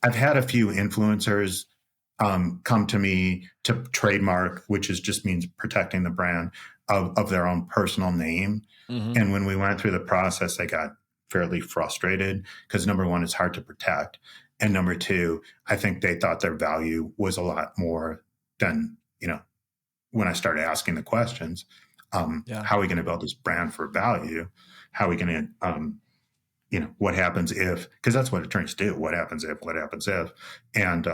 I've had a few influencers come to me to trademark, which just means protecting the brand of their own personal name. Mm-hmm. And when we went through the process, I got fairly frustrated because number one, it's hard to protect. And number two, I think they thought their value was a lot more than, when I started asking the questions, how are we going to build this brand for value? How are we going to, what happens if, because that's what attorneys do. What happens if? And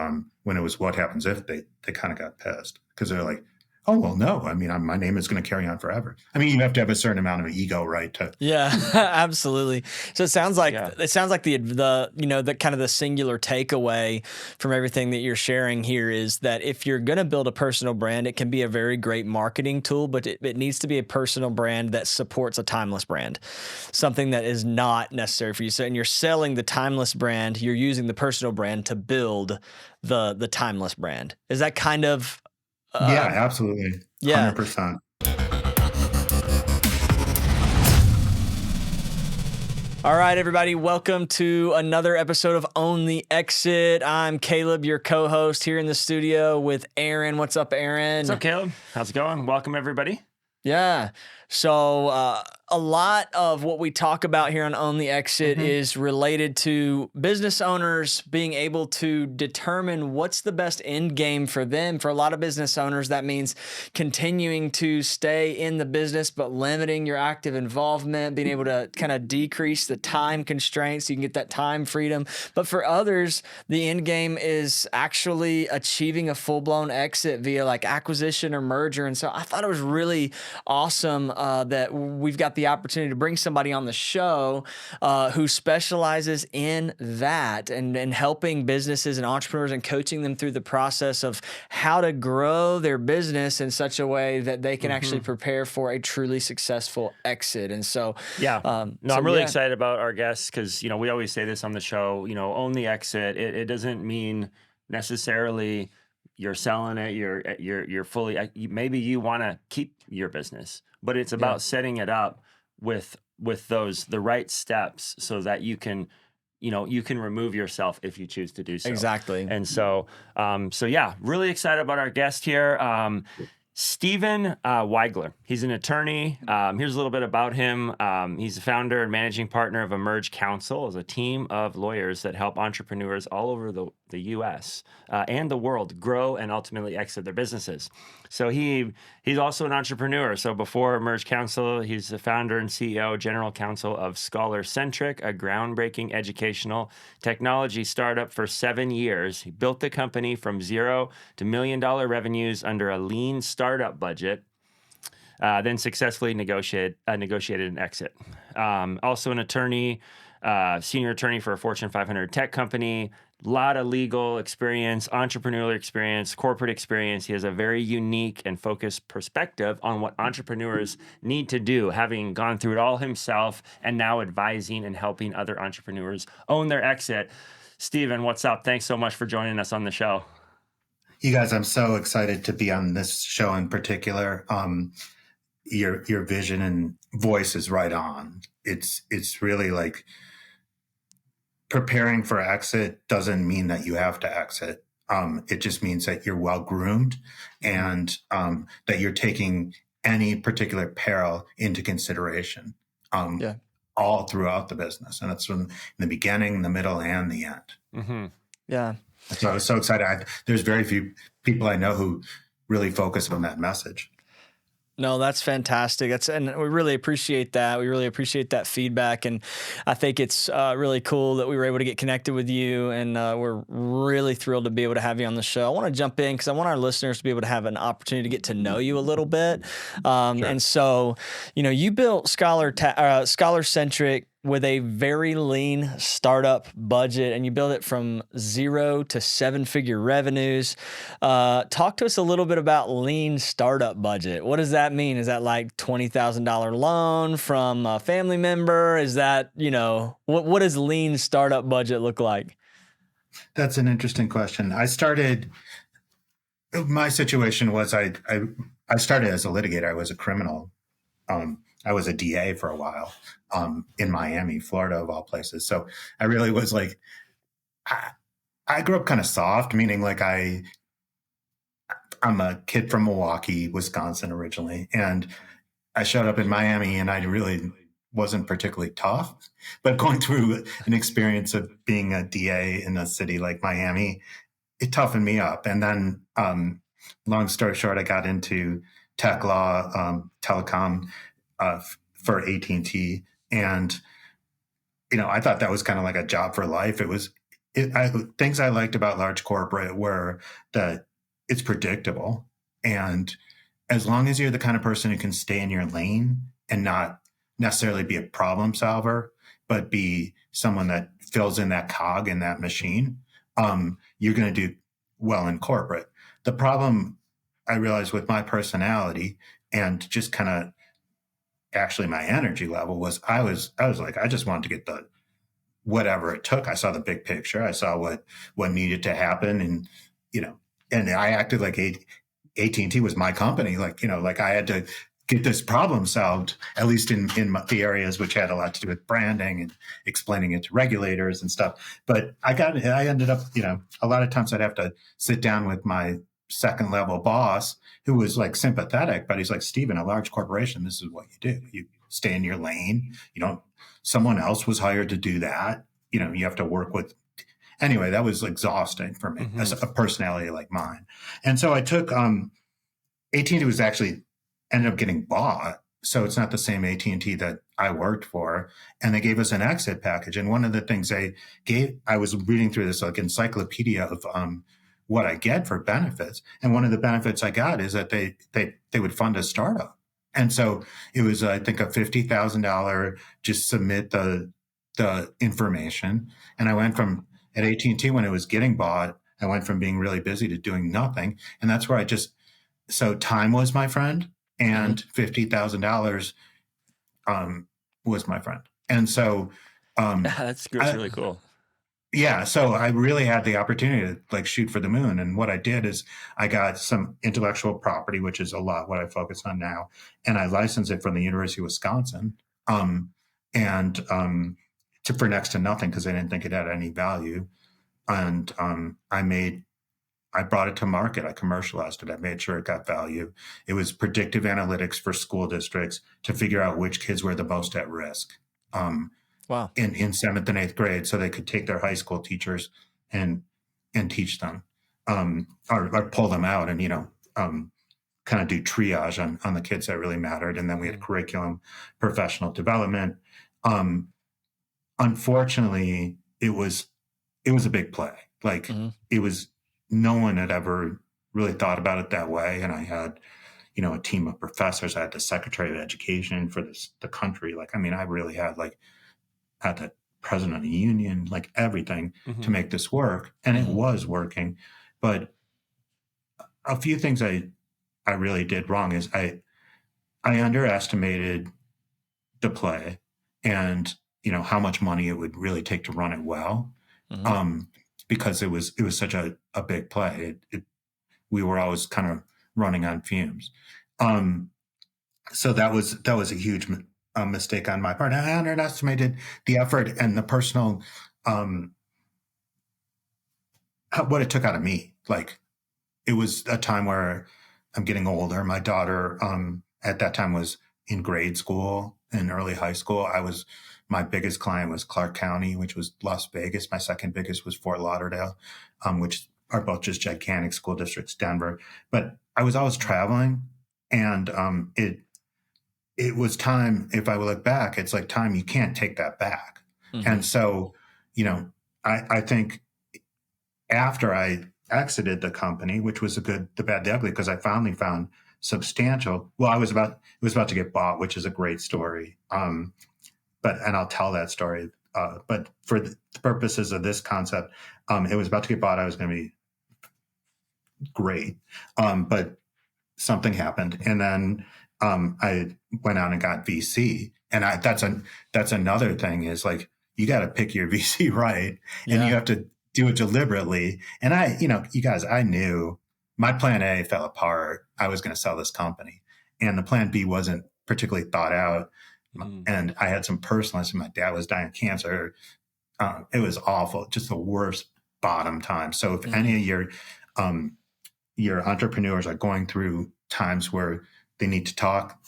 when it was what happens if, they kind of got pissed because they're like, oh, well, no, I mean, my name is going to carry on forever. I mean, you have to have a certain amount of ego, right? Yeah, absolutely. So it sounds like the kind of the singular takeaway from everything that you're sharing here is that if you're going to build a personal brand, it can be a very great marketing tool, but it needs to be a personal brand that supports a timeless brand, something that is not necessary for you. So, and you're selling the timeless brand, you're using the personal brand to build the timeless brand. Is that kind of yeah, absolutely. Yeah. 100%. All right, everybody. Welcome to another episode of Own the Exit. I'm Caleb, your co-host here in the studio with Aaron. What's up, Aaron? What's up, Caleb? How's it going? Welcome, everybody. Yeah. So a lot of what we talk about here on Own the Exit is related to business owners being able to determine what's the best end game for them. For a lot of business owners, that means continuing to stay in the business, but limiting your active involvement, being able to kind of decrease the time constraints so you can get that time freedom. But for others, the end game is actually achieving a full-blown exit via like acquisition or merger. And so I thought it was really awesome that we've got the opportunity to bring somebody on the show who specializes in that and helping businesses and entrepreneurs and coaching them through the process of how to grow their business in such a way that they can actually prepare for a truly successful exit. And so, I'm really excited about our guests because, we always say this on the show, own the exit. It doesn't mean necessarily you're selling it, you're fully, maybe you want to keep your business, but it's about setting it up with the right steps so that you can remove yourself if you choose to do so. Exactly. And so really excited about our guest here. Stephen Weigler. He's an attorney. Here's a little bit about him. He's the founder and managing partner of Emerge Counsel, as a team of lawyers that help entrepreneurs all over the U.S. And the world grow and ultimately exit their businesses. So he's also an entrepreneur. So before Emerge Counsel, he's the founder and CEO, general counsel of Scholar-Centric, a groundbreaking educational technology startup for 7 years. He built the company from $0 to $1 million revenues under a lean startup budget, then successfully negotiated an exit. Also an attorney, senior attorney for a Fortune 500 tech company, a lot of legal experience, entrepreneurial experience, corporate experience. He has a very unique and focused perspective on what entrepreneurs need to do, having gone through it all himself and now advising and helping other entrepreneurs own their exit. Stephen, what's up? Thanks so much for joining us on the show. You guys, I'm so excited to be on this show in particular. Your vision and voice is right on. It's really like preparing for exit doesn't mean that you have to exit. It just means that you're well groomed and that you're taking any particular peril into consideration all throughout the business. And it's from the beginning, the middle, and the end. Mm-hmm. Yeah. So I was so excited. There's very few people I know who really focus on that message. No, that's fantastic. And we really appreciate that. We really appreciate that feedback. And I think it's really cool that we were able to get connected with you. And we're really thrilled to be able to have you on the show. I want to jump in because I want our listeners to be able to have an opportunity to get to know you a little bit. Sure. And so, you built Scholar-Centric with a very lean startup budget, and you build it from 0 to 7-figure revenues. Talk to us a little bit about lean startup budget. What does that mean? Is that like $20,000 loan from a family member? Is that, what does lean startup budget look like? That's an interesting question. My situation was I started as a litigator. I was a criminal. I was a DA for a while in Miami, Florida, of all places. So I really was like, I grew up kind of soft, meaning like I'm a kid from Milwaukee, Wisconsin originally, and I showed up in Miami, and I really wasn't particularly tough. But going through an experience of being a DA in a city like Miami, it toughened me up. And then, long story short, I got into tech law, telecom for AT&T, and I thought that was kind of like a job for life. Things I liked about large corporate were that it's predictable, and as long as you're the kind of person who can stay in your lane and not necessarily be a problem solver, but be someone that fills in that cog in that machine, you're going to do well in corporate. The problem I realized with my personality and just kind of actually my energy level was I was like, I just wanted to get the whatever it took. I saw the big picture. I saw what needed to happen, and I acted like AT&T was my company. Like I had to get this problem solved, at least in the areas which had a lot to do with branding and explaining it to regulators and stuff. But I ended up, a lot of times I'd have to sit down with my second level boss who was like sympathetic, but he's like, Steven, a large corporation, this is what you do. You stay in your lane. Someone else was hired to do that. You have to work with. Anyway, that was exhausting for me as a personality like mine. And so I took, AT&T was actually ended up getting bought. So it's not the same AT&T that I worked for. And they gave us an exit package. And one of the things I was reading through this like encyclopedia of what I get for benefits. And one of the benefits I got is that they would fund a startup. And so it was, I think, a $50,000, just submit the information. And I went from, at AT&T when it was getting bought, I went from being really busy to doing nothing. And that's where so time was my friend, and $50,000 was my friend. And so that's really cool. Yeah. So I really had the opportunity to like shoot for the moon. And what I did is I got some intellectual property, which is a lot what I focus on now. And I licensed it from the University of Wisconsin. For next to nothing, because I didn't think it had any value. And I brought it to market. I commercialized it. I made sure it got value. It was predictive analytics for school districts to figure out which kids were the most at risk. Wow. In 7th and 8th grade, so they could take their high school teachers and teach them, or pull them out and kind of do triage on the kids that really mattered. And then we had curriculum, professional development. Unfortunately, it was a big play. Like it was, no one had ever really thought about it that way. And I had, a team of professors. I had the Secretary of Education for the country. Like, I mean, I really had the president of the union, like everything to make this work. And it was working. But a few things I really did wrong is I underestimated the play and, how much money it would really take to run it well. Because it was such a big play. We were always kind of running on fumes. So that was a huge mistake on my part. I underestimated the effort and the personal, what it took out of me. Like it was a time where I'm getting older. My daughter, at that time was in grade school and early high school. My biggest client was Clark County, which was Las Vegas. My second biggest was Fort Lauderdale, which are both just gigantic school districts, Denver. But I was always traveling, and it was time. If I look back, it's like time you can't take that back. And so, I think after I exited the company, which was the good, the bad, the ugly, because I finally found substantial. Well, it was about to get bought, which is a great story. And I'll tell that story. But for the purposes of this concept, it was about to get bought. I was going to be great. But something happened. And then I went out and got VC. And that's another thing is like, you got to pick your VC right. And you have to do it deliberately. And you guys, I knew my plan A fell apart. I was going to sell this company. And the plan B wasn't particularly thought out. And I had some personal issues. My dad was dying of cancer. It was awful, just the worst bottom time. So if any of your entrepreneurs are going through times where they need to talk,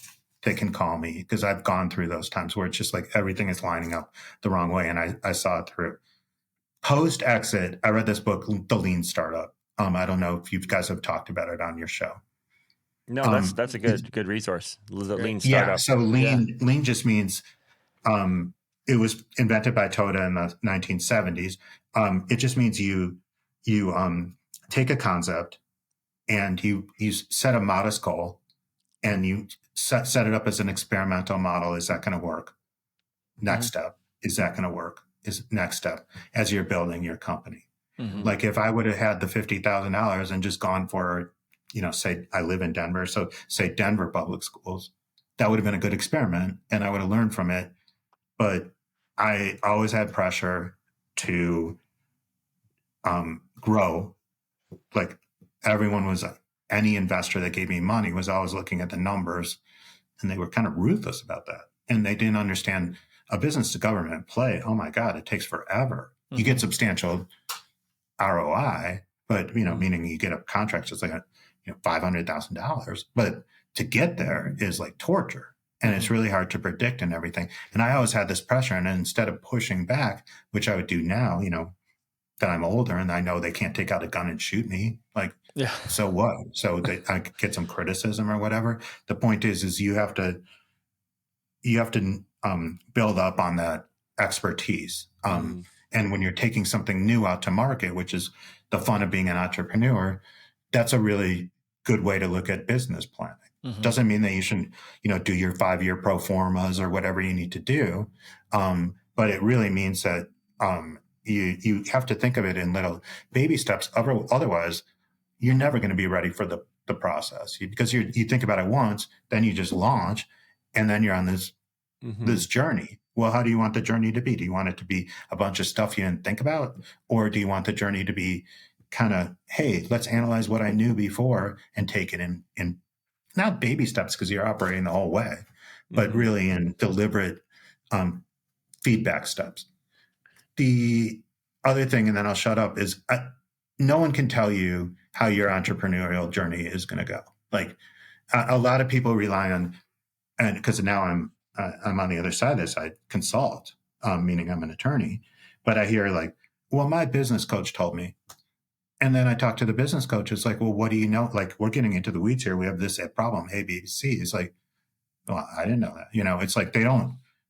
they can call me, because I've gone through those times where it's just like everything is lining up the wrong way. And I saw it through. Post exit, I read this book, The Lean Startup. I don't know if you guys have talked about it on your show. No, that's a good resource. The lean startup. Yeah. So lean just means it was invented by Toda in the 1970s. It just means you take a concept and you set a modest goal and you set it up as an experimental model. Is that going to work? Next step. Is that going to work? Is next step as you're building your company. Like if I would have had the $50,000 and just gone for, say I live in Denver, so say Denver public schools, that would have been a good experiment and I would have learned from it. But I always had pressure to grow. Like everyone was, any investor that gave me money was always looking at the numbers, and they were kind of ruthless about that. And they didn't understand a business to government play. Oh my God, it takes forever. You get substantial ROI, but meaning you get a contract that's like $500,000, but to get there is like torture. And it's really hard to predict and everything. And I always had this pressure. And instead of pushing back, which I would do now, that I'm older and I know they can't take out a gun and shoot me. Like, so what? So I could get some criticism or whatever. The point is you have to build up on that expertise. And when you're taking something new out to market, which is the fun of being an entrepreneur, that's a really good way to look at business planning. Doesn't mean that you shouldn't, do your 5-year pro formas or whatever you need to do. But it really means that you have to think of it in little baby steps. Otherwise, you're never going to be ready for the process, because you think about it once, then you just launch, and then you're on this journey. Well, how do you want the journey to be? Do you want it to be a bunch of stuff you didn't think about? Or do you want the journey to be kind of, hey, let's analyze what I knew before and take it in not baby steps, because you're operating the whole way, but really in deliberate feedback steps. The other thing, and then I'll shut up, is no one can tell you how your entrepreneurial journey is going to go. Like a lot of people rely on, and because now I'm on the other side of this, I consult, meaning I'm an attorney, but I hear like, well, my business coach told me. And then I talk to the business coach. It's like, well, what do you know? Like, we're getting into the weeds here. We have this problem, A, B, C. It's like, well, I didn't know that. It's like they're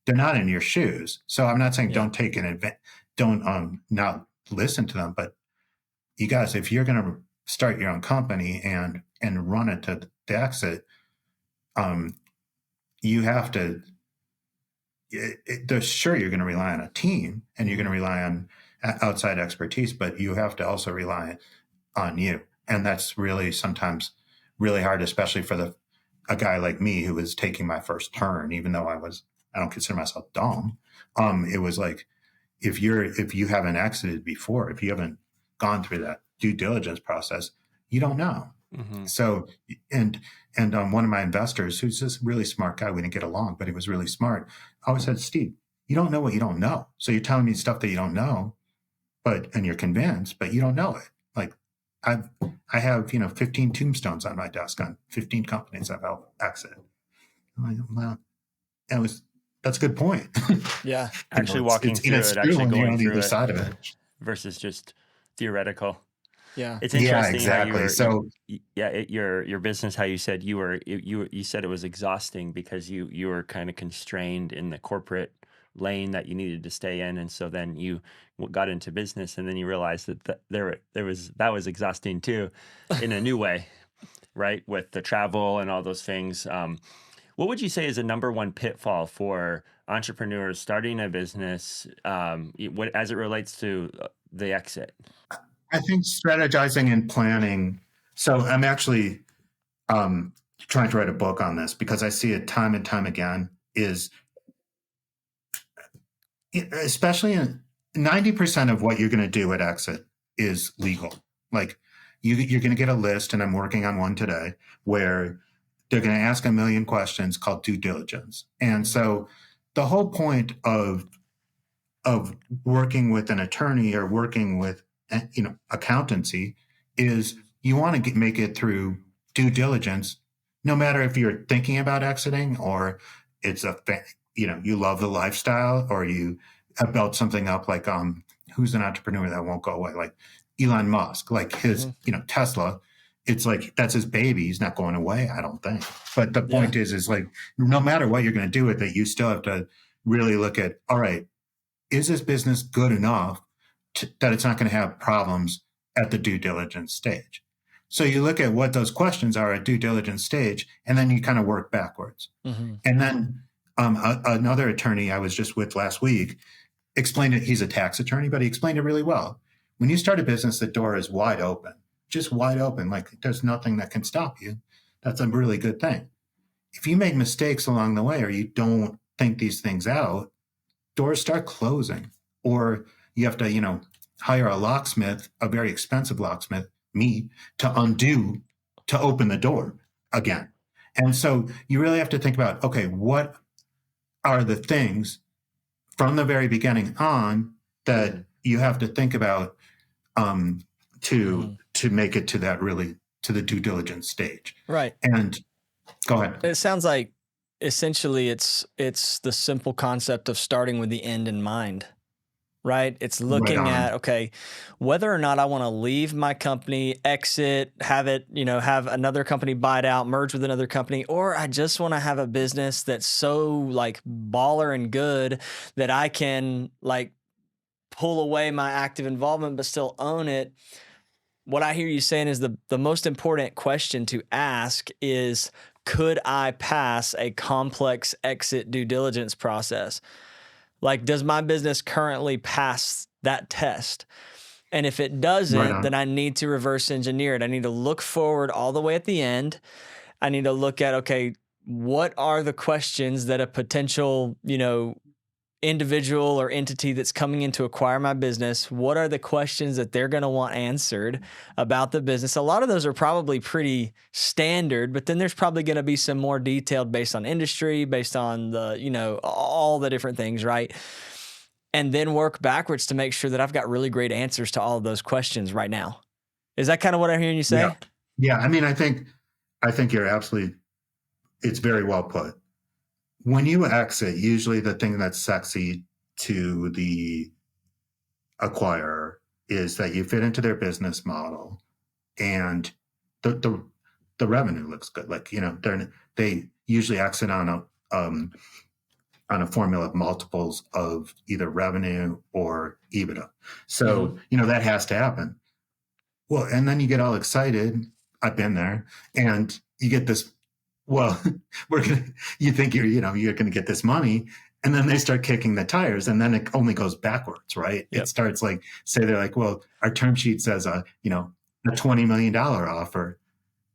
not in your shoes. So I'm not saying don't take don't not listen to them. But you guys, if you're going to start your own company and run it to the exit, you have to. Sure, you're going to rely on a team and you're going to rely on outside expertise, but you have to also rely on you. And that's really sometimes really hard, especially for a guy like me who was taking my first turn, even though I don't consider myself dumb. It was like, if you haven't exited before, if you haven't gone through that due diligence process, you don't know. So, and one of my investors, who's this really smart guy, we didn't get along, but he was really smart, always said, Steve, you don't know what you don't know. So you're telling me stuff that you don't know, and you're convinced, but you don't know it. Like I have, 15 tombstones on my desk on 15 companies I've helped exit. I'm like, well, that's a good point. Yeah. Actually walking through it, actually going through the side of it versus just theoretical. Yeah. It's interesting. Exactly. Your business, how you said you said it was exhausting because you were kind of constrained in the corporate lane that you needed to stay in, and so then you got into business, and then you realized that that was exhausting too, in a new way, right? With the travel and all those things. What would you say is the number one pitfall for entrepreneurs starting a business, as it relates to the exit? I think strategizing and planning. So I'm actually trying to write a book on this because I see it time and time again, is especially in 90% of what you're going to do at exit is legal. Like you're going to get a list, and I'm working on one today, where they're going to ask a million questions called due diligence. And so the whole point of working with an attorney or working with accountancy is you want to make it through due diligence, no matter if you're thinking about exiting or it's you love the lifestyle or you have built something up like, who's an entrepreneur that won't go away? Like Elon Musk, like his, Tesla, it's like, that's his baby. He's not going away, I don't think. But the point is like, no matter what you're going to do with it, you still have to really look at, all right, is this business good enough that it's not going to have problems at the due diligence stage? So you look at what those questions are at due diligence stage, and then you kind of work backwards. Mm-hmm. And then another attorney I was just with last week explained it. He's a tax attorney, but he explained it really well. When you start a business, the door is wide open, just wide open. Like there's nothing that can stop you. That's a really good thing. If you make mistakes along the way or you don't think these things out, doors start closing, or you have to, hire a locksmith, a very expensive locksmith, me, to open the door again. And so you really have to think about, okay, what are the things from the very beginning on that you have to think about to make it to that to the due diligence stage. Right. And go ahead. It sounds like essentially it's the simple concept of starting with the end in mind. Right? It's looking at, okay, whether or not I want to leave my company, exit, have it, have another company buy it out, merge with another company, or I just want to have a business that's so like baller and good that I can like pull away my active involvement but still own it. What I hear you saying is the most important question to ask is, could I pass a complex exit due diligence process? Like, does my business currently pass that test? And if it doesn't, then I need to reverse engineer it. I need to look forward all the way at the end. I need to look at, okay, what are the questions that a potential, individual or entity that's coming in to acquire my business, what are the questions that they're going to want answered about the business? A lot of those are probably pretty standard, but then there's probably going to be some more detailed based on industry, based on the, all the different things, right? And then work backwards to make sure that I've got really great answers to all of those questions right now. Is that kind of what I'm hearing you say? Yeah. I mean, I think you're absolutely, it's very well put. When you exit, usually the thing that's sexy to the acquirer is that you fit into their business model and the revenue looks good. Like, they usually exit on a formula of multiples of either revenue or EBITDA. So, that has to happen. Well, and then you get all excited. I've been there, and you get this, well, you think you're going to get this money, and then they start kicking the tires, and then it only goes backwards, right? Yep. It starts like, say they're like, well, our term sheet says a $20 million offer.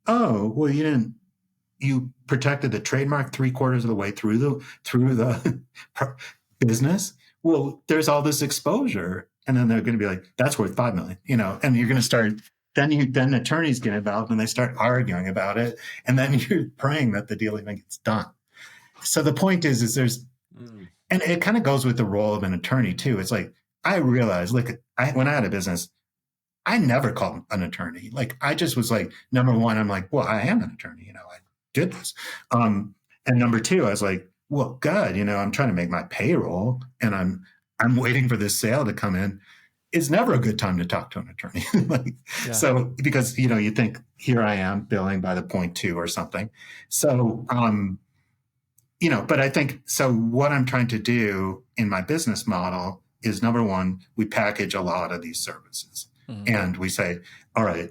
Oh, well, you protected the trademark 3/4 of the way through the business. Well, there's all this exposure, and then they're going to be like, that's worth $5 million, and you're going to start. Then attorneys get involved and they start arguing about it. And then you're praying that the deal even gets done. So the point is there's, and it kind of goes with the role of an attorney too. It's like, I realized, when I had a business, I never called an attorney. Like, I just was like, number one, I'm like, well, I am an attorney, I did this. And number two, I was like, well, God, I'm trying to make my payroll and I'm waiting for this sale to come in. It's never a good time to talk to an attorney. So, because, you think, here I am billing by the 0.2 or something. So, but I think, so what I'm trying to do in my business model is, number one, we package a lot of these services and we say, all right,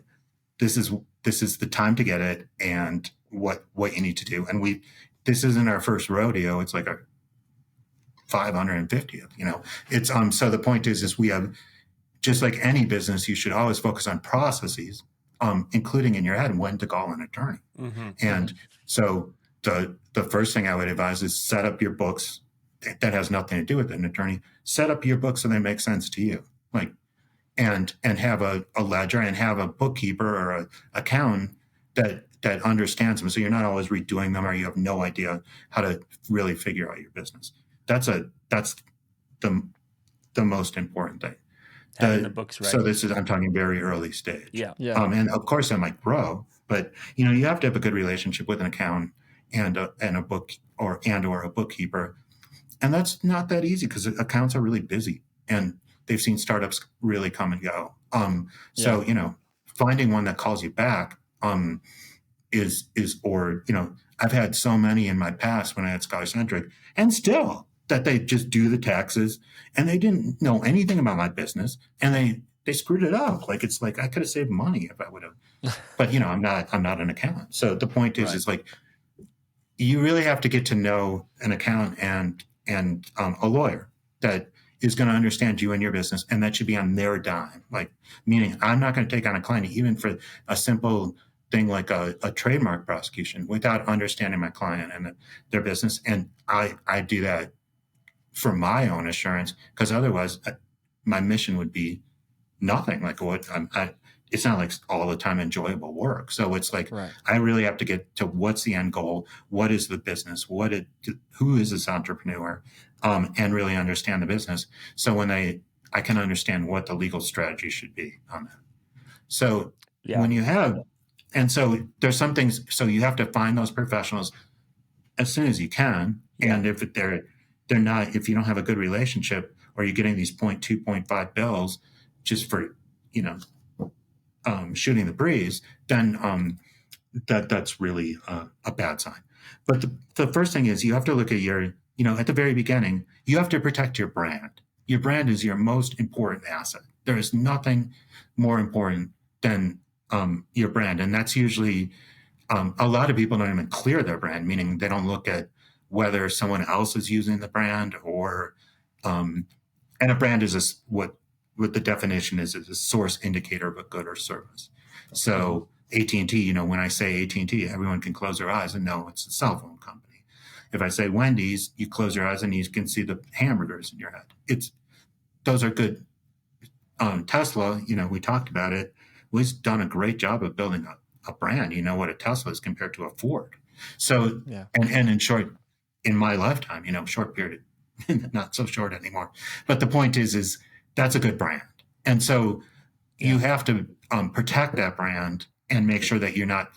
this is the time to get it and what you need to do. And this isn't our first rodeo. It's like a 550th, it's, so the point is we have, just like any business, you should always focus on processes, including in your head when to call an attorney. And so the first thing I would advise is set up your books. That has nothing to do with an attorney. Set up your books so they make sense to you. And have a ledger and have a bookkeeper or an accountant that understands them. So you're not always redoing them or you have no idea how to really figure out your business. That's the most important thing. Having the books ready. So this is, I'm talking very early stage. Yeah. And of course I might grow, but you have to have a good relationship with an accountant and a book or a bookkeeper. And that's not that easy because accounts are really busy and they've seen startups really come and go. So, finding one that calls you back is I've had so many in my past when I had Scholarcentric, and still that they just do the taxes and they didn't know anything about my business and they screwed it up. Like, it's like I could have saved money if I would have, but I'm not an accountant. So the point is, is like, you really have to get to know an accountant and a lawyer that is going to understand you and your business, and that should be on their dime. Like, meaning I'm not going to take on a client even for a simple thing like a trademark prosecution without understanding my client and their business. And I do that for my own assurance, because otherwise my mission would be nothing. Like, it's not like all the time enjoyable work. So it's like, I really have to get to what's the end goal, what is the business, who is this entrepreneur, and really understand the business. So when I can understand what the legal strategy should be on that. So when you have, and so there's some things, so you have to find those professionals as soon as you can. And if they're not, if you don't have a good relationship, or you're getting these 0.2, 0.5 bills just for, shooting the breeze, then that's really a bad sign. But the first thing is, you have to look at your, at the very beginning, you have to protect your brand. Your brand is your most important asset. There is nothing more important than your brand. And that's usually, a lot of people don't even clear their brand, meaning they don't look at whether someone else is using the brand or, and a brand is what the definition is a source indicator of a good or service. So AT&T, when I say AT&T, everyone can close their eyes and know it's a cell phone company. If I say Wendy's, you close your eyes and you can see the hamburgers in your head. Those are good. Tesla, we talked about it. We've done a great job of building a brand. You know what a Tesla is compared to a Ford. So, and in short, in my lifetime, short period, not so short anymore. But the point is that's a good brand. And so you have to protect that brand and make sure that you're not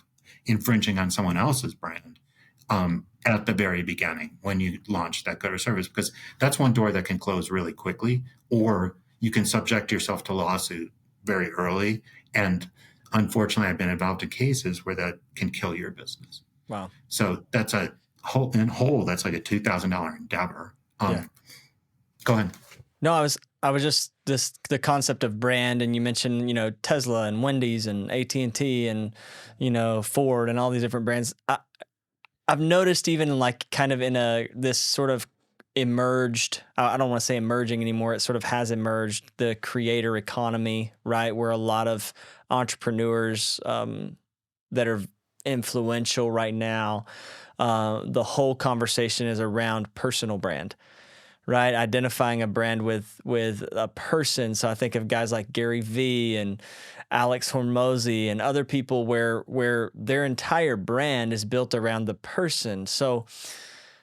infringing on someone else's brand at the very beginning when you launch that good or service, because that's one door that can close really quickly, or you can subject yourself to lawsuit very early. And unfortunately, I've been involved in cases where that can kill your business. Wow. So that's that's like a $2,000 endeavor. Go ahead. No, I was just the concept of brand, and you mentioned, Tesla and Wendy's and AT&T and, Ford and all these different brands. I've noticed even like kind of in this sort of emerged, I don't want to say emerging anymore. It sort of has emerged, the creator economy, right? Where a lot of entrepreneurs that are influential right now, the whole conversation is around personal brand, right? Identifying a brand with a person. So I think of guys like Gary Vee and Alex Hormozy and other people where their entire brand is built around the person. So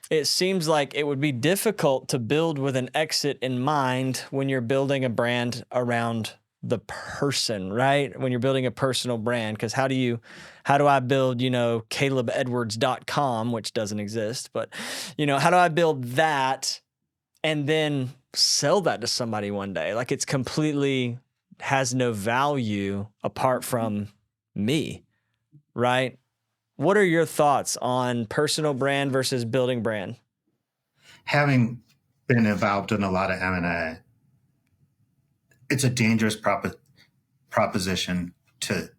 it seems like it would be difficult to build with an exit in mind when you're building a brand around the person, right? When you're building a personal brand, because how do I build, CalebEdwards.com, which doesn't exist, but, how do I build that and then sell that to somebody one day? Like, it's completely has no value apart from me, right? What are your thoughts on personal brand versus building brand? Having been involved in a lot of M&A, it's a dangerous proposition to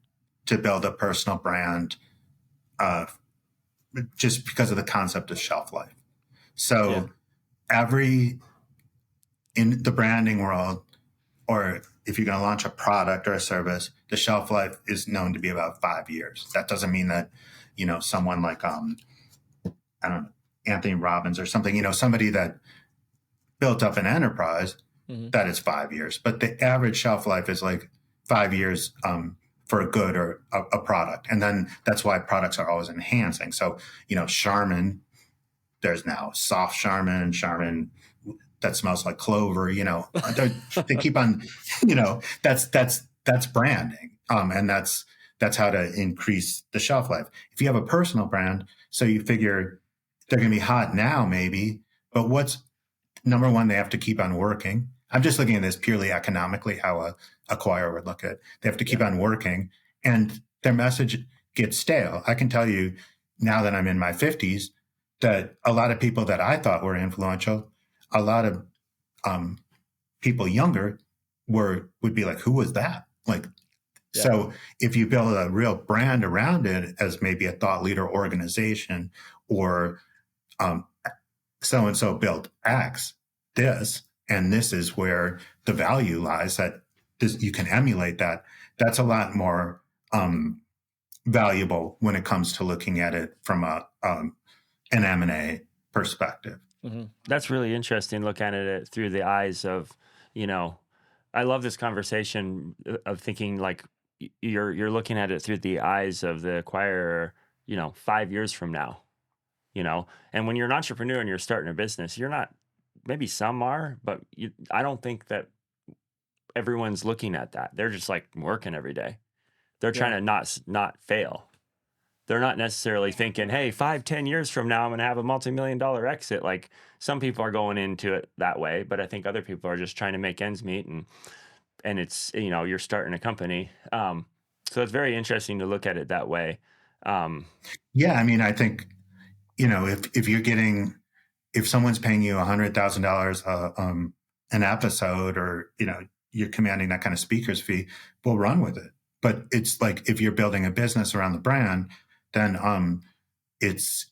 build a personal brand just because of the concept of shelf life. So in the branding world, or if you're going to launch a product or a service, the shelf life is known to be about 5 years. That doesn't mean that, someone like, I don't know, Anthony Robbins or something, somebody that built up an enterprise, that is 5 years. But the average shelf life is like 5 years for a good or a product. And then that's why products are always enhancing. So, Charmin, there's now soft Charmin, that smells like clover, they keep on, that's branding. And that's how to increase the shelf life. If you have a personal brand, so you figure they're going to be hot now, maybe, but what's number one, they have to keep on working. I'm just looking at this purely economically, how a acquirer would look at it. They have to keep on working, and their message gets stale. I can tell you now that I'm in my 50s that a lot of people that I thought were influential, a lot of people younger would be like, who was that? Like, so if you build a real brand around it as maybe a thought leader organization, or so-and-so built X, this, and this is where the value lies, that you can emulate that. That's a lot more valuable when it comes to looking at it from an M&A perspective. Mm-hmm. That's really interesting, looking at it through the eyes of, I love this conversation of thinking like you're looking at it through the eyes of the acquirer, 5 years from now, and when you're an entrepreneur and you're starting a business, you're not, maybe some are, but I don't think that everyone's looking at that. They're just like working every day. They're trying to not fail. They're not necessarily thinking, hey, 5-10 years from now, I'm going to have a multi-million-dollar exit. Like, some people are going into it that way, but I think other people are just trying to make ends meet, and it's, you're starting a company. So it's very interesting to look at it that way. Yeah. I mean, I think, if someone's paying you $100,000 an episode, or, you're commanding that kind of speaker's fee, we'll run with it. But it's like, if you're building a business around the brand, then it's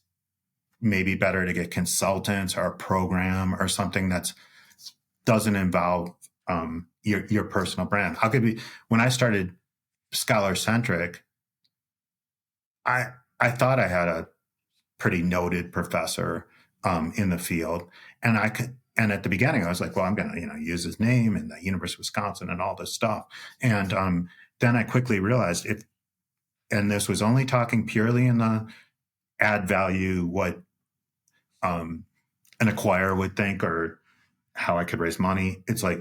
maybe better to get consultants or a program or something that doesn't involve your personal brand. When I started Scholar Centric, I thought I had a pretty noted professor in the field, and at the beginning I was like, well, I'm going to use his name and the University of Wisconsin and all this stuff, and then I quickly realized and this was only talking purely in the add value, what an acquirer would think, or how I could raise money. It's like,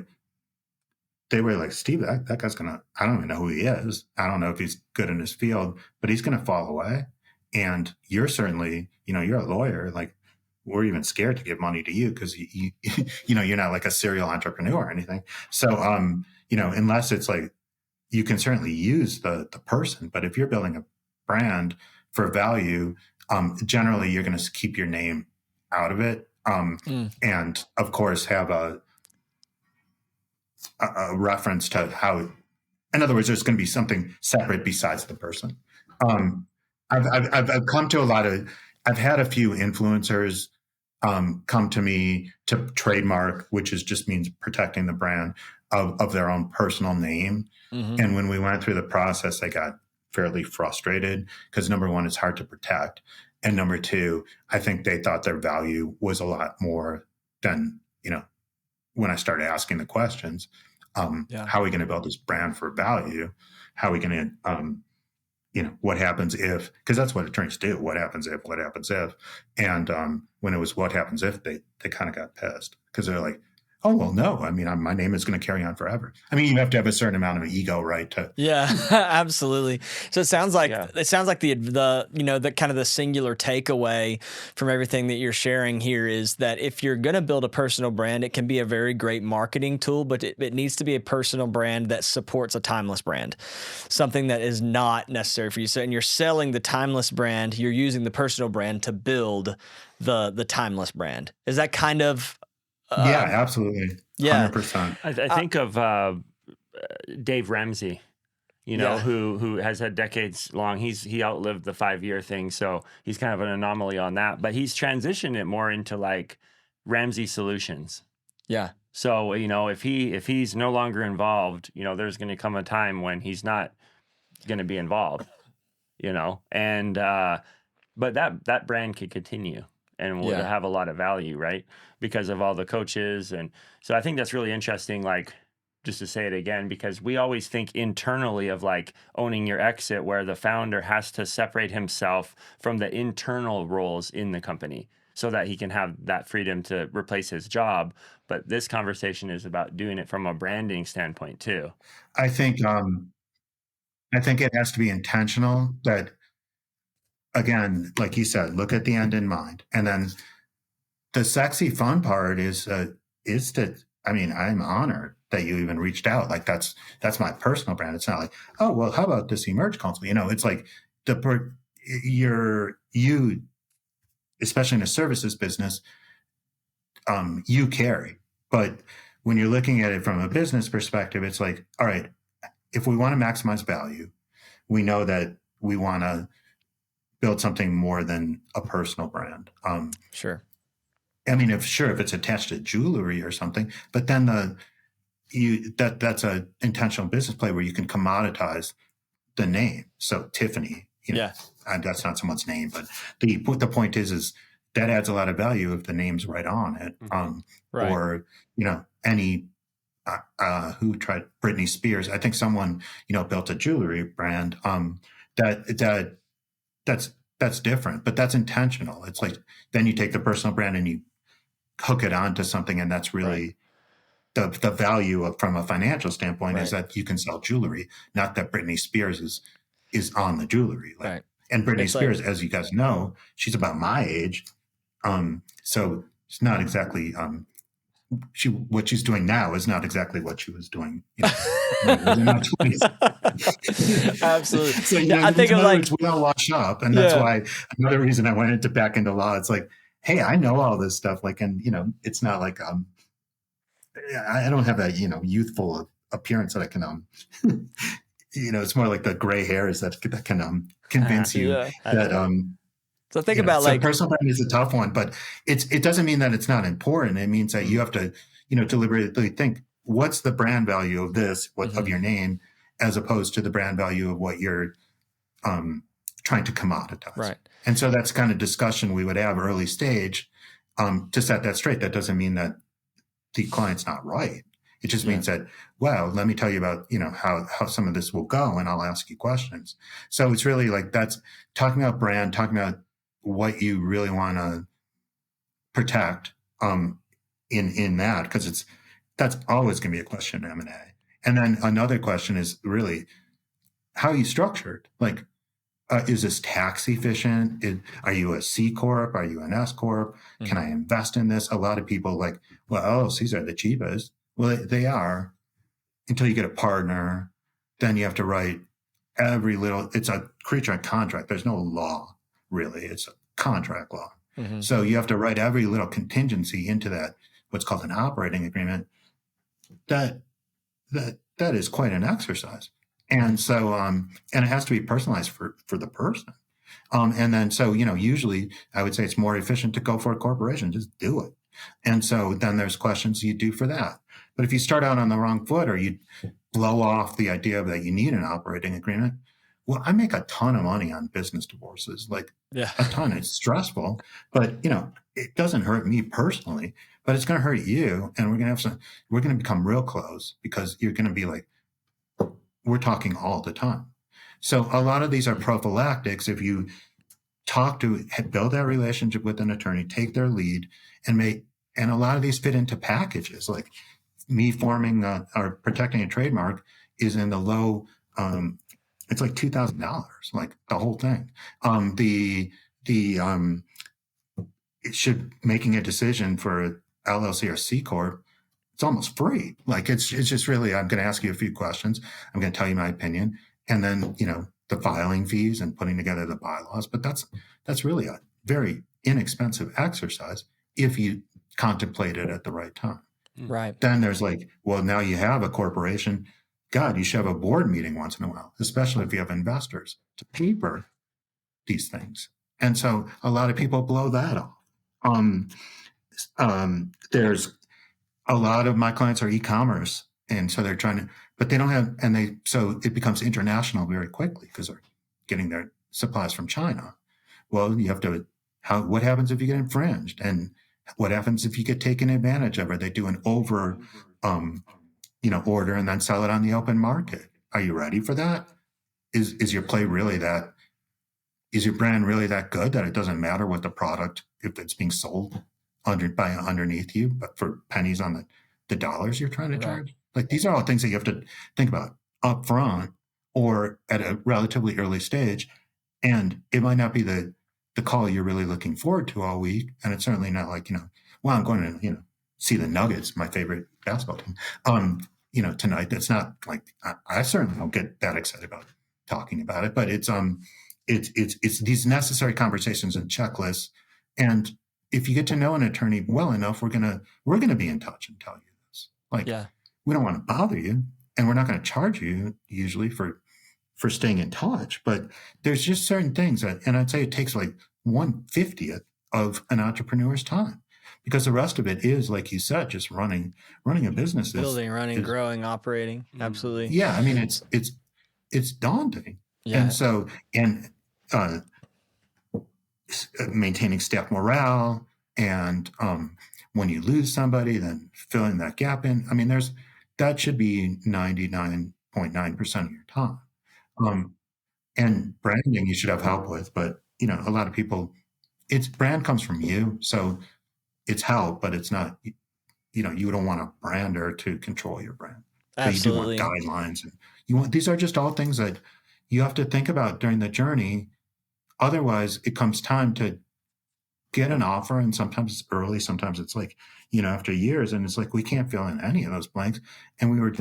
they were like, Steve, that guy's I don't even know who he is. I don't know if he's good in his field, but he's going to fall away. And you're certainly, you're a lawyer. Like, we're even scared to give money to you because you're not like a serial entrepreneur or anything. So, unless it's like, you can certainly use the person, but if you're building a brand for value, generally you're going to keep your name out of it. And of course have a reference to how, in other words, there's going to be something separate besides the person. I've come to I've had a few influencers come to me to trademark, which just means protecting the brand of their own personal name. Mm-hmm. And when we went through the process, they got fairly frustrated because, number one, it's hard to protect. And number two, I think they thought their value was a lot more than, when I started asking the questions, how are we going to build this brand for value? How are we going to, what happens if, because that's what attorneys do. What happens if? And when it was what happens if, they kind of got pissed because they're like, oh, well, no, I mean, my name is going to carry on forever. I mean, you have to have a certain amount of ego, right? Yeah, absolutely. So it sounds like the kind of the singular takeaway from everything that you're sharing here is that if you're going to build a personal brand, it can be a very great marketing tool, but it needs to be a personal brand that supports a timeless brand, something that is not necessary for you. So, and you're selling the timeless brand, you're using the personal brand to build the timeless brand. Is that kind of yeah, absolutely. Yeah. 100%. I think of Dave Ramsey, who has had decades long. He outlived the 5-year thing, so he's kind of an anomaly on that. But he's transitioned it more into like Ramsey Solutions. Yeah. So if he's no longer involved, there's going to come a time when he's not going to be involved. And but that brand could continue and will have a lot of value, right? Because of all the coaches. And so I think that's really interesting, like, just to say it again, because we always think internally of like owning your exit, where the founder has to separate himself from the internal roles in the company. so that he can have that freedom to replace his job. But this conversation is about doing it from a branding standpoint too. I think it has to be intentional, that, again, like you said, look at the end in mind. And then the sexy fun part is that, I mean, I'm honored that you even reached out. Like that's my personal brand. It's not like, oh, well, how about this Emerge Council? It's like you, especially in a services business, you carry. But when you're looking at it from a business perspective, it's like, all right, if we want to maximize value, we know that we want to build something more than a personal brand. Sure. I mean, if it's attached to jewelry or something, but then that's a intentional business play where you can commoditize the name. So Tiffany, that's not someone's name, but the point is that adds a lot of value if the name's right on it. Right. Or, any, who tried Britney Spears. I think someone, built a jewelry brand, that's different, but that's intentional. It's like, then you take the personal brand and you hook it onto something. And that's really the value from a financial standpoint, is that you can sell jewelry, not that Britney Spears is on the jewelry. And Britney Spears, as you guys know, she's about my age. So it's not exactly, what she's doing now is not exactly what she was doing. Absolutely. So, I think we all wash up, and that's why another reason I went back into law. It's like, hey, I know all this stuff. And it's not like I don't have that youthful appearance that I can it's more like the gray hairs that can convince you that So think about personal brand is a tough one, but it doesn't mean that it's not important. It means that you have to, deliberately think, what's the brand value of this, of your name, as opposed to the brand value of what you're trying to commoditize. Right. And so that's kind of discussion we would have early stage to set that straight. That doesn't mean that the client's not right. It just means that, well, let me tell you about, how some of this will go, and I'll ask you questions. So it's really like, that's talking about brand, talking about what you really want to protect in that, because that's always going to be a question in M&A. And then another question is really, how are you structured? Like, is this tax efficient? Are you a C Corp? Are you an S Corp? Can I invest in this? A lot of people like, well, LLCs are the cheapest. Well, they are, until you get a partner. Then you have to write it's a creature of contract. There's no law, really. It's a contract law. So you have to write every little contingency into that, what's called an operating agreement. That is quite an exercise. And so, and it has to be personalized for the person. And then, so, usually I would say it's more efficient to go for a corporation, just do it. And so then there's questions you do for that. But if you start out on the wrong foot, or you blow off the idea that you need an operating agreement, well, I make a ton of money on business divorces, a ton. It's stressful, but it doesn't hurt me personally, but it's going to hurt you. And we're going to become real close, because you're going to be like, we're talking all the time. So a lot of these are prophylactics. If you build that relationship with an attorney, take their lead, and a lot of these fit into packages. Like me forming or protecting a trademark is in the low, it's like $2,000, like the whole thing. Making a decision for LLC or C Corp, it's almost free. Like it's just really, I'm going to ask you a few questions. I'm going to tell you my opinion, and then, the filing fees and putting together the bylaws. But that's really a very inexpensive exercise if you contemplate it at the right time. Right. Then there's like, well, now you have a corporation. God, you should have a board meeting once in a while, especially if you have investors, to paper these things. And so a lot of people blow that off. There's a lot of my clients are e-commerce, and so they're trying to, but they don't have, so it becomes international very quickly, because they're getting their supplies from China. Well, you have to, what happens if you get infringed? And what happens if you get taken advantage of, or they do an over, order and then sell it on the open market? Are you ready for that? Is your play really that is your brand really that good that it doesn't matter what the product, if it's being sold by underneath you, but for pennies on the dollars you're trying to charge? Like, these are all things that you have to think about up front or at a relatively early stage. And it might not be the call you're really looking forward to all week. And it's certainly not like, well, I'm going to, see the Nuggets, my favorite basketball team, tonight. That's not like, I certainly don't get that excited about talking about it, but it's these necessary conversations and checklists. And if you get to know an attorney well enough, we're gonna be in touch and tell you this. Like, we don't want to bother you, and we're not going to charge you usually for staying in touch. But there's just certain things and I'd say it takes like 1/50th of an entrepreneur's time, because the rest of it is, like you said, just running a business, building, growing, operating. Absolutely. Yeah, I mean, it's daunting. Yeah. And so, maintaining staff morale, and when you lose somebody, then filling that gap in. I mean, that should be 99.9% of your time. And branding you should have help with, but a lot of people, brand comes from you, so it's help, but it's not. You don't want a brander to control your brand. Absolutely. But you do want guidelines, and these are just all things that you have to think about during the journey. Otherwise, it comes time to get an offer, and sometimes it's early, sometimes it's like, after years, and it's like, we can't fill in any of those blanks. And we're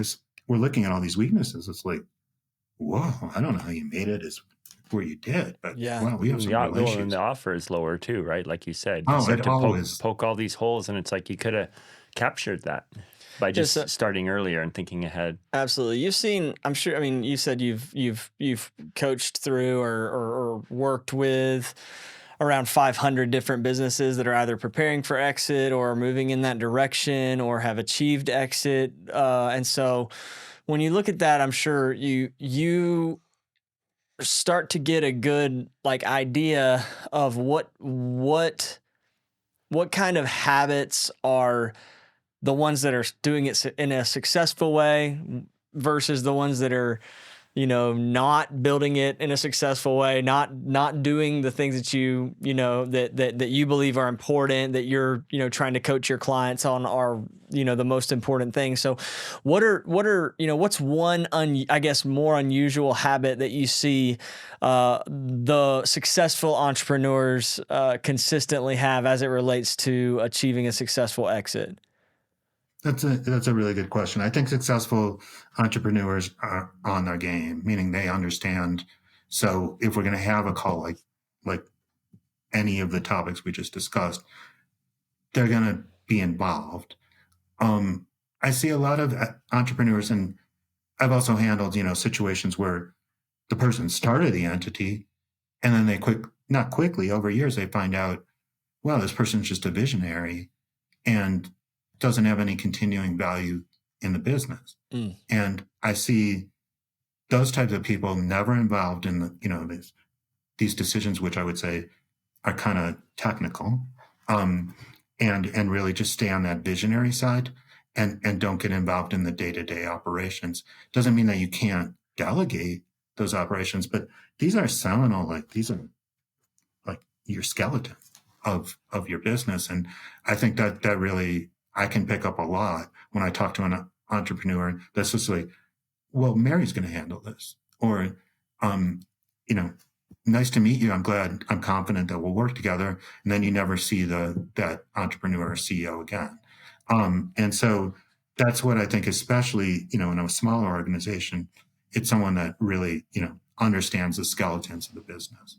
looking at all these weaknesses. It's like, whoa, I don't know how you made it is where you did, but wow, we have some real issues. And the offer is lower too, right? Like you said, you start to poke all these holes, and it's like you could have captured that by just starting earlier and thinking ahead. Absolutely. You've seen, I'm sure, I mean, you said you've coached through or worked with around 500 different businesses that are either preparing for exit or moving in that direction or have achieved exit. And so when you look at that, I'm sure you start to get a good idea of what kind of habits are the ones that are doing it in a successful way versus the ones that are, not building it in a successful way, not doing the things that that you believe are important, that you're, trying to coach your clients on are, the most important things. So what's one, more unusual habit that you see the successful entrepreneurs consistently have as it relates to achieving a successful exit? That's a really good question. I think successful entrepreneurs are on their game, meaning they understand. So if we're going to have a call like any of the topics we just discussed, they're going to be involved. I see a lot of entrepreneurs, and I've also handled, situations where the person started the entity, and then not quickly, over years, they find out, well, this person's just a visionary and doesn't have any continuing value in the business. And I see those types of people never involved in the, these decisions, which I would say are kind of technical, and really just stay on that visionary side and don't get involved in the day-to-day operations. Doesn't mean that you can't delegate those operations, but these are seminal, these are like your skeleton of your business. And I think that really, I can pick up a lot when I talk to an entrepreneur that's just like, well, Mary's going to handle this, or, nice to meet you. I'm confident that we'll work together. And then you never see that entrepreneur or CEO again. And so that's what I think, especially, in a smaller organization, it's someone that really, understands the skeletons of the business.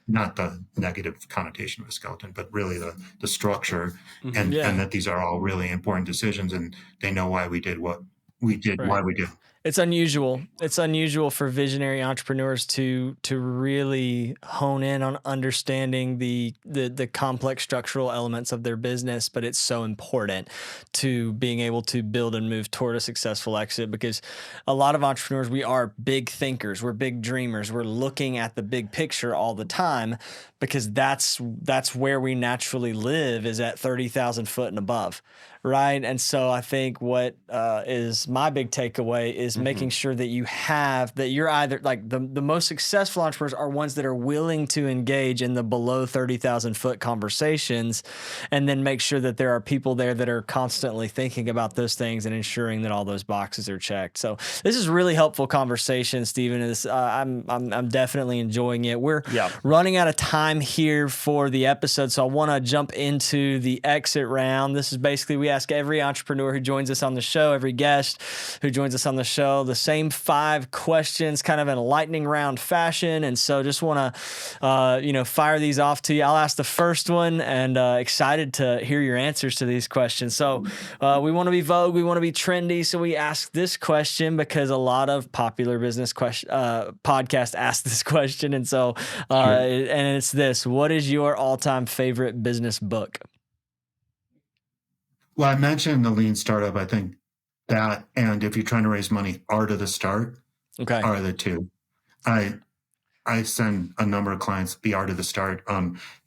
Not the negative connotation of a skeleton, but really the structure, and that these are all really important decisions, and they know why we did what we did, why we did. It's unusual. It's unusual for visionary entrepreneurs to really hone in on understanding the complex structural elements of their business, but it's so important to being able to build and move toward a successful exit, because a lot of entrepreneurs, we are big thinkers, we're big dreamers, we're looking at the big picture all the time, because that's where we naturally live, is at 30,000 foot and above, right? And so I think what is my big takeaway is is making sure that you're either like the most successful entrepreneurs are ones that are willing to engage in the below 30,000 foot conversations, and then make sure that there are people there that are constantly thinking about those things and ensuring that all those boxes are checked. So this is really helpful conversation, Stephen. I'm definitely enjoying it. We're running out of time here for the episode, so I want to jump into the exit round. This is basically, we ask every entrepreneur who joins us on the show, every guest who joins us on the show, the same 5 questions, kind of in a lightning round fashion. And so just want to, fire these off to you. I'll ask the first one, and excited to hear your answers to these questions. So we want to be vogue, we want to be trendy. So we ask this question because a lot of popular business podcasts ask this question. And so, and it's this: what is your all-time favorite business book? Well, I mentioned the Lean Startup. I think that, and if you're trying to raise money, Art of the Start are the two. I send a number of clients The Art of the Start.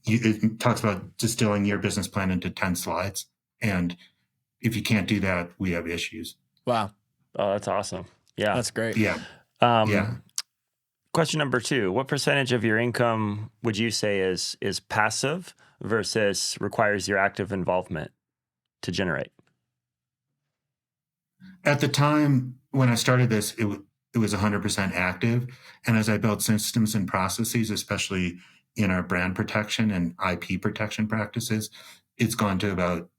It talks about distilling your business plan into 10 slides. And if you can't do that, we have issues. Wow. Oh, that's awesome. Yeah. That's great. Yeah. Question number 2, what percentage of your income would you say is passive versus requires your active involvement to generate? At the time when I started this, it was 100% active. And as I built systems and processes, especially in our brand protection and IP protection practices, it's gone to about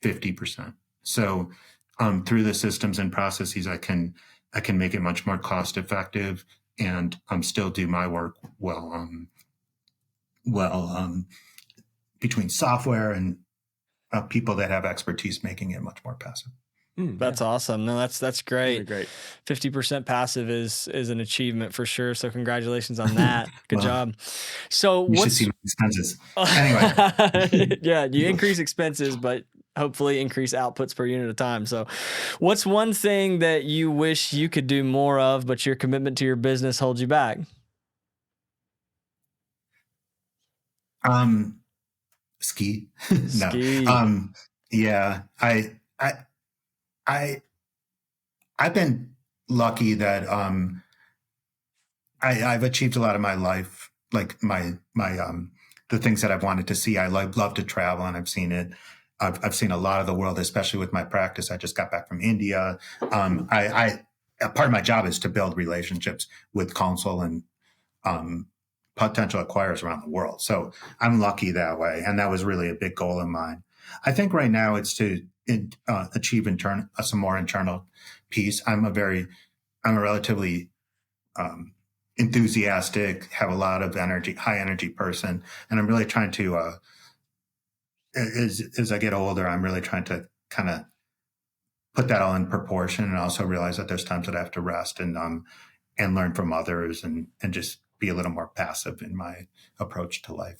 50%. So through the systems and processes, I can make it much more cost effective and still do my work well between software and people that have expertise, making it much more passive. That's awesome. No, that's great. Really great. 50% passive is an achievement for sure. So congratulations on that. Good job. So you should see my expenses. Anyway. Yeah, you increase expenses, but hopefully increase outputs per unit of time. So what's one thing that you wish you could do more of, but your commitment to your business holds you back? Ski. No. Ski. Yeah. I've been lucky that I've achieved a lot of my life, like my the things that I've wanted to see. I love to travel, and I've seen it. I've seen a lot of the world, especially with my practice. I just got back from India. A part of my job is to build relationships with counsel and potential acquirers around the world. So I'm lucky that way, and that was really a big goal of mine. I think right now it's to achieve some more internal peace. I'm a relatively enthusiastic, have a lot of energy, high energy person, and I'm really trying to. As I get older, I'm really trying to kind of put that all in proportion, and also realize that there's times that I have to rest and learn from others, and just be a little more passive in my approach to life.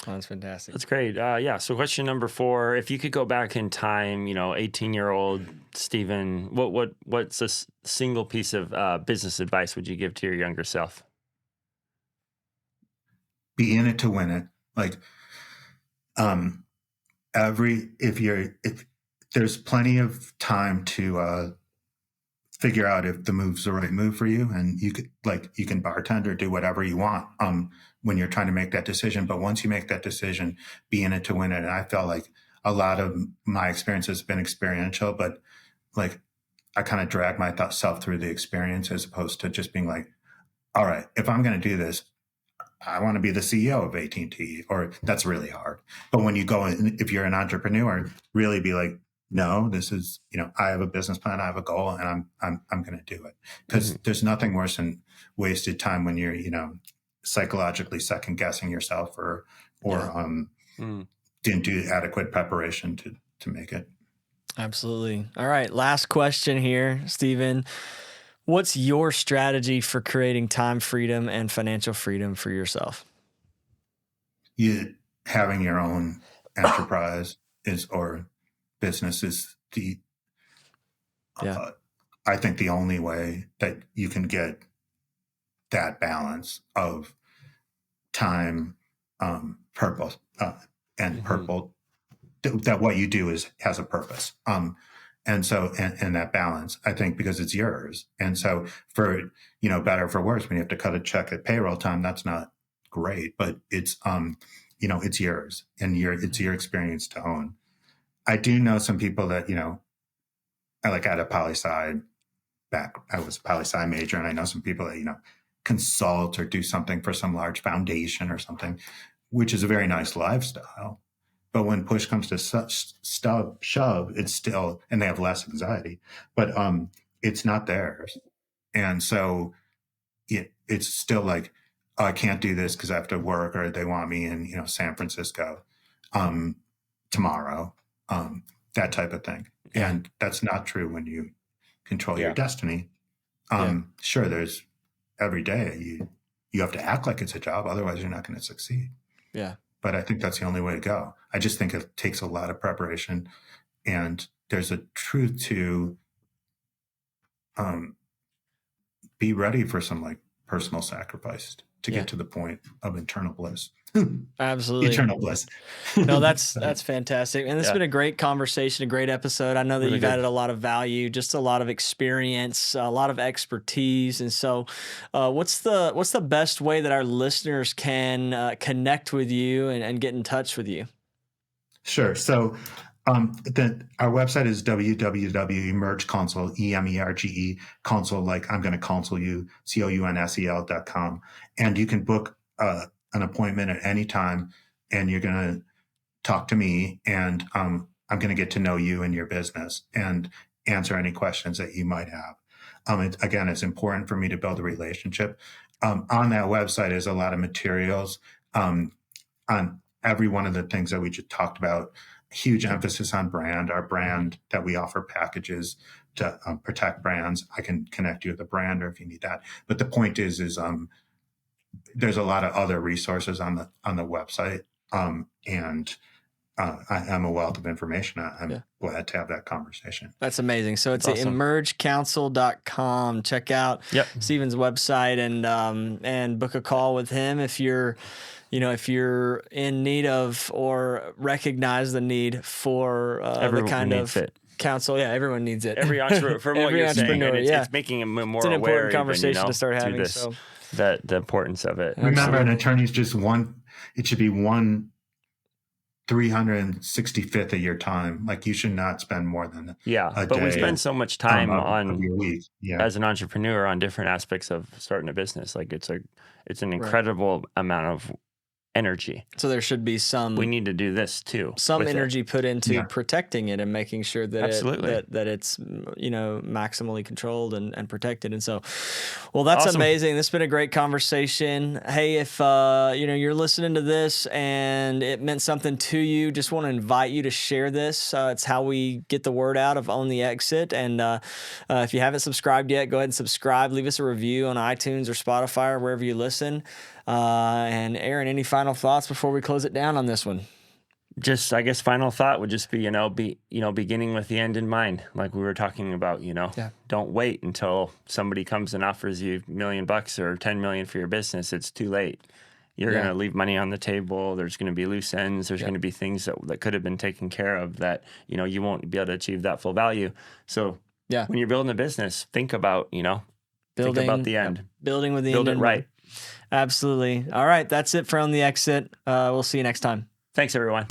Oh, that's fantastic. That's great. So question number 4, if you could go back in time, 18-year-old Stephen, what's a single piece of business advice would you give to your younger self? Be in it to win it. Like, if there's plenty of time to figure out if the move's the right move for you, and you can bartend or do whatever you want when you're trying to make that decision. But once you make that decision, be in it to win it. And I felt like a lot of my experience has been experiential, but like I kind of drag myself through the experience as opposed to just being like, all right, if I'm going to do this, I want to be the CEO of AT&T, or that's really hard. But when you go in, if you're an entrepreneur, really be like, no, this is, I have a business plan, I have a goal, and I'm going to do it. Because there's nothing worse than wasted time when you're, psychologically second guessing yourself or didn't do adequate preparation to make it. Absolutely. All right. Last question here, Stephen. What's your strategy for creating time freedom and financial freedom for yourself? Having your own enterprise or business is I think the only way that you can get that balance of time, purpose, and purpose, that what you do has a purpose. And so, and that balance, I think, because it's yours. And so for, better or for worse, when you have to cut a check at payroll time, that's not great, but it's, it's yours and it's your experience to own. I do know some people that, I had a poli-sci I was a poli-sci major, and I know some people that, consult or do something for some large foundation or something, which is a very nice lifestyle. But when push comes to shove, it's still, and they have less anxiety, but it's not theirs. And so it's still like, oh, I can't do this because I have to work, or they want me in, San Francisco tomorrow, that type of thing. Yeah. And that's not true when you control your destiny. Sure, there's every day you have to act like it's a job, otherwise you're not going to succeed. Yeah. But I think that's the only way to go. I just think it takes a lot of preparation, and there's a truth to be ready for some personal sacrifice to get to the point of internal bliss. Absolutely. Eternal bliss. No, that's fantastic. And this has been a great conversation, a great episode. I know that Really you've good. added a lot of value, just a lot of experience, a lot of expertise. And so what's the best way that our listeners can connect with you and get in touch with you? Sure. So our website is www.emergeconsult, EMERGE, console, like I'm going to console you, COUNSEL.com. And you can book an appointment at any time, and you're going to talk to me, and I'm going to get to know you and your business and answer any questions that you might have. Again, it's important for me to build a relationship. On that website is a lot of materials on every one of the things that we just talked about. Huge emphasis on brand, our brand that we offer packages to protect brands. I can connect you with a brand, or if you need that. But the point is there's a lot of other resources on the website, and I'm a wealth of information. I'm glad to have that conversation. That's amazing. So it's awesome. emergecounsel.com. Check out Stephen's website and book a call with him if you're in need of or recognize the need for the kind of counsel. Yeah, everyone needs it. Every entrepreneur, from what you're saying, and it's making him more it's an aware. Important conversation even, to start having. This, so the importance of it. Remember, an attorney's just one. It should be 1/365th of your time. Like, you should not spend more than a but day we spend so much time of your week. As an entrepreneur on different aspects of starting a business. Like it's an incredible amount of energy. So there should be we need to do this too. Some energy put into protecting it and making sure that Absolutely. it's maximally controlled and protected. And so, well, that's awesome. amazing. This has been a great conversation. Hey, if you're listening to this and it meant something to you, just want to invite you to share this. It's how we get the word out of Own the Exit. And if you haven't subscribed yet, go ahead and subscribe. Leave us a review on iTunes or Spotify or wherever you listen. And Aaron, any final thoughts before we close it down on this one? Just, I guess, final thought would just be, beginning with the end in mind, like we were talking about. Don't wait until somebody comes and offers you $1 million or 10 million for your business. It's too late. You're going to leave money on the table. There's going to be loose ends. There's going to be things that could have been taken care of that you won't be able to achieve that full value. So when you're building a business, think about think about the end. Building with the end. Build it right. Absolutely. All right. That's it for On the Exit. We'll see you next time. Thanks, everyone.